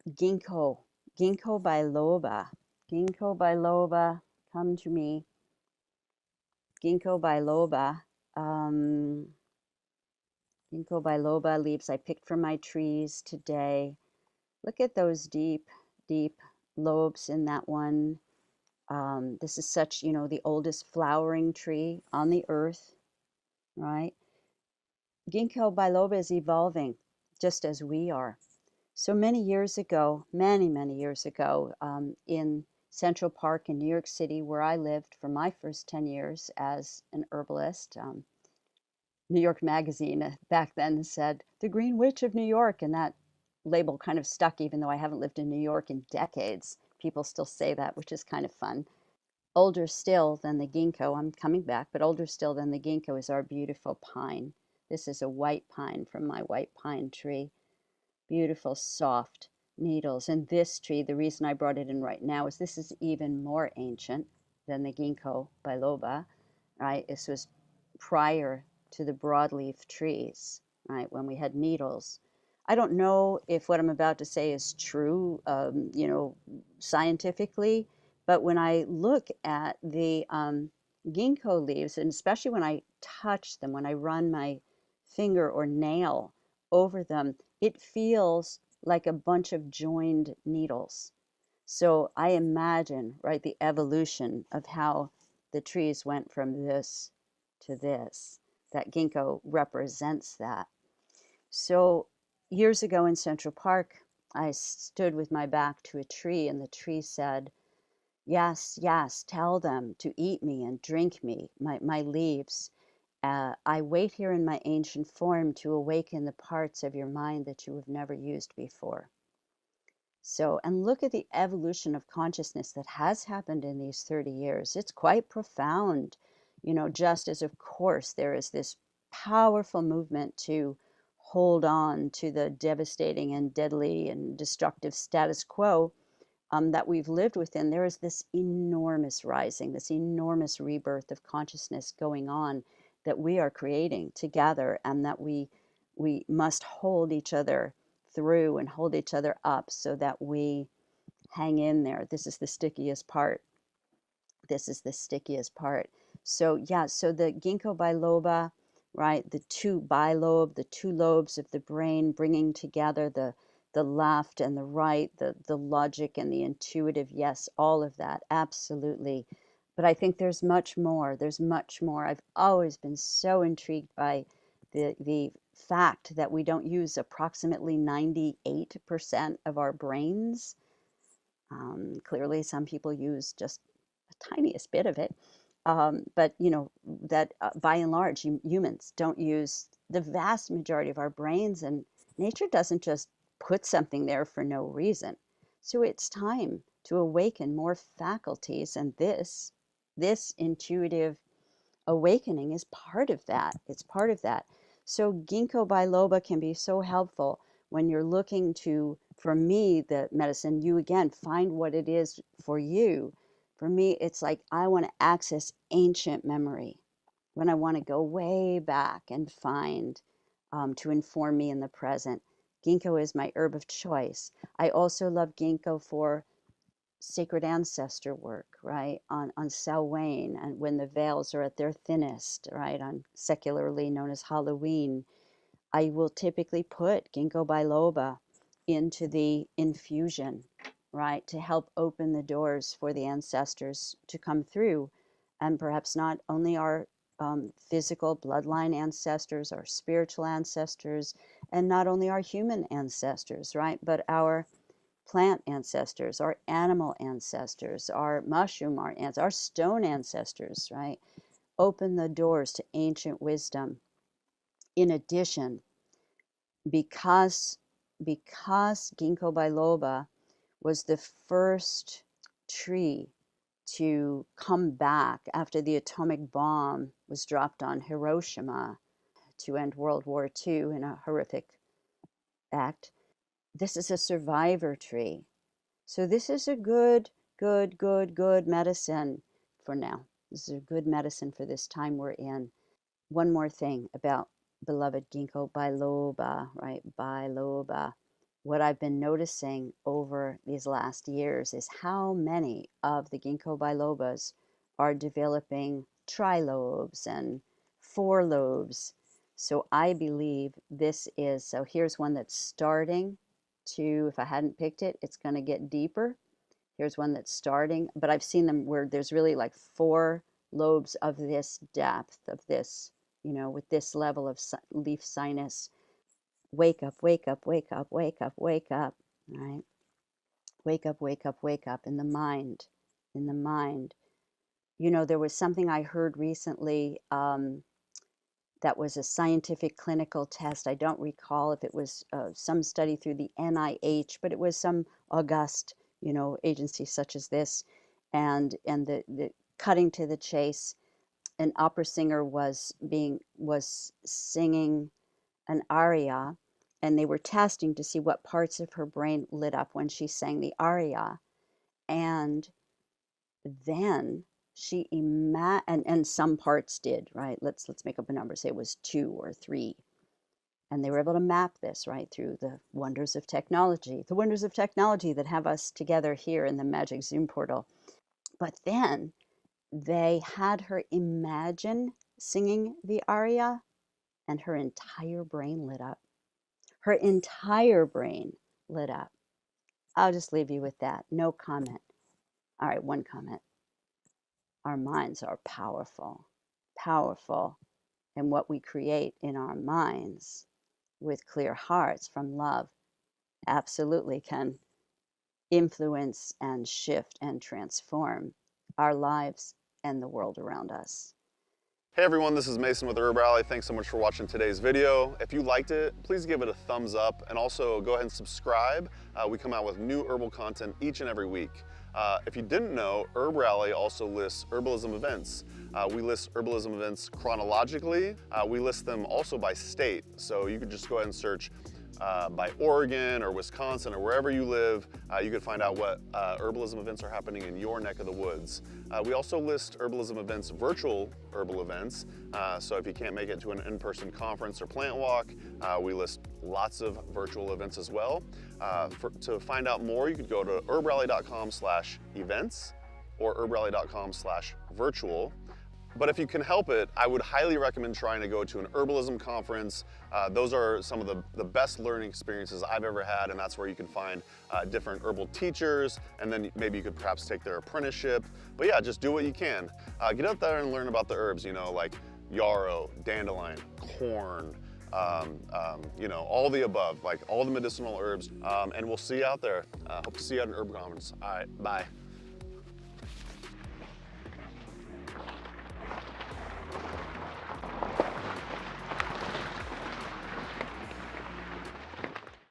Ginkgo, Ginkgo biloba, Ginkgo biloba, come to me. Ginkgo biloba, um, Ginkgo biloba leaves I picked from my trees today. Look at those deep, deep lobes in that one. This is such, the oldest flowering tree on the earth, right? Ginkgo biloba is evolving just as we are. So many years ago, many, many years ago, in Central Park in New York City, where I lived for my first 10 years as an herbalist, New York Magazine back then said, the Green Witch of New York. And that label kind of stuck, even though I haven't lived in New York in decades. People still say that, which is kind of fun. Older still than the ginkgo, I'm coming back, but older still than the ginkgo is our beautiful pine. This is a white pine from my white pine tree. Beautiful, soft needles. And this tree, the reason I brought it in right now is this is even more ancient than the ginkgo biloba, right? This was prior to the broadleaf trees, right? When we had needles. I don't know if what I'm about to say is true, scientifically, but when I look at the ginkgo leaves, and especially when I touch them, when I run my finger or nail over them, it feels like a bunch of joined needles. So I imagine, right, the evolution of how the trees went from this to this. That ginkgo represents that. So years ago in Central Park, I stood with my back to a tree, and the tree said, yes, yes, tell them to eat me and drink me, my leaves. I wait here in my ancient form to awaken the parts of your mind that you have never used before. So, and look at the evolution of consciousness that has happened in these 30 years. It's quite profound, just as, of course, there is this powerful movement to hold on to the devastating and deadly and destructive status quo that we've lived within. There is this enormous rising, this enormous rebirth of consciousness going on that we are creating together, and that we must hold each other through and hold each other up so that we hang in there. This is the stickiest part. This is the stickiest part. So yeah, so the ginkgo biloba, right? The two lobes of the brain, bringing together the left and the right, the logic and the intuitive. Yes, all of that, absolutely. But I think there's much more. There's much more. I've always been so intrigued by the fact that we don't use approximately 98% of our brains. Clearly, some people use just the tiniest bit of it. But that by and large, humans don't use the vast majority of our brains, and nature doesn't just put something there for no reason. So it's time to awaken more faculties, and this intuitive awakening is part of that. It's part of that. So ginkgo biloba can be so helpful when you're looking to, for me, the medicine, you again find what it is for you. For me, it's like I want to access ancient memory, when I want to go way back and find to inform me in the present. Ginkgo is my herb of choice. I also love ginkgo for sacred ancestor work, right? On Samhain, and when the veils are at their thinnest, right? On secularly known as Halloween, I will typically put ginkgo biloba into the infusion, right? To help open the doors for the ancestors to come through, and perhaps not only our physical bloodline ancestors, our spiritual ancestors, and not only our human ancestors, right? But our plant ancestors, our animal ancestors, our mushroom, our stone ancestors, right? Open the doors to ancient wisdom. In addition, because ginkgo biloba was the first tree to come back after the atomic bomb was dropped on Hiroshima to end World War II in a horrific act. This is a survivor tree. So this is a good medicine for now. This is a good medicine for this time we're in. One more thing about beloved ginkgo biloba, right? Biloba. what I've been noticing over these last years is how many of the ginkgo bilobas are developing trilobes and four lobes. So I believe this is, so here's one that's starting to, if I hadn't picked it, it's going to get deeper. Here's one that's starting, but I've seen them where there's really like four lobes of this depth, of this, you know, with this level of leaf sinus. Wake up, wake up, wake up, wake up, wake up, right? Wake up, wake up, wake up in the mind, in the mind. You know, there was something I heard recently that was a scientific clinical test. I don't recall if it was some study through the NIH, but it was some august, you know, agency such as this. And the cutting to the chase, an opera singer was singing an aria, and they were testing to see what parts of her brain lit up when she sang the aria. And then and some parts did, right? Let's make up a number, say it was 2 or 3. And they were able to map this, right, through the wonders of technology, that have us together here in the magic Zoom portal. But then they had her imagine singing the aria, and her entire brain lit up. Her entire brain lit up. I'll just leave you with that. No comment. All right, one comment. Our minds are powerful, powerful. And what we create in our minds with clear hearts from love absolutely can influence and shift and transform our lives and the world around us. Hey everyone, this is Mason with HerbRally. Thanks so much for watching today's video. If you liked it, please give it a thumbs up and also go ahead and subscribe. We come out with new herbal content each and every week. If you didn't know, HerbRally also lists herbalism events. We list herbalism events chronologically. We list them also by state. So you could just go ahead and search by Oregon or Wisconsin or wherever you live. You can find out what herbalism events are happening in your neck of the woods. We also list herbalism events, virtual herbal events. So if you can't make it to an in-person conference or plant walk, we list lots of virtual events as well. To find out more, you could go to herbrally.com/events or herbrally.com/virtual. But if you can help it, I would highly recommend trying to go to an herbalism conference. Those are some of the best learning experiences I've ever had, and that's where you can find different herbal teachers, and then maybe you could perhaps take their apprenticeship. But yeah, just do what you can. Get out there and learn about the herbs, you know, like yarrow, dandelion, corn, you know, all the above, like all the medicinal herbs. And we'll see you out there. Hope to see you at an herb conference. All right, bye.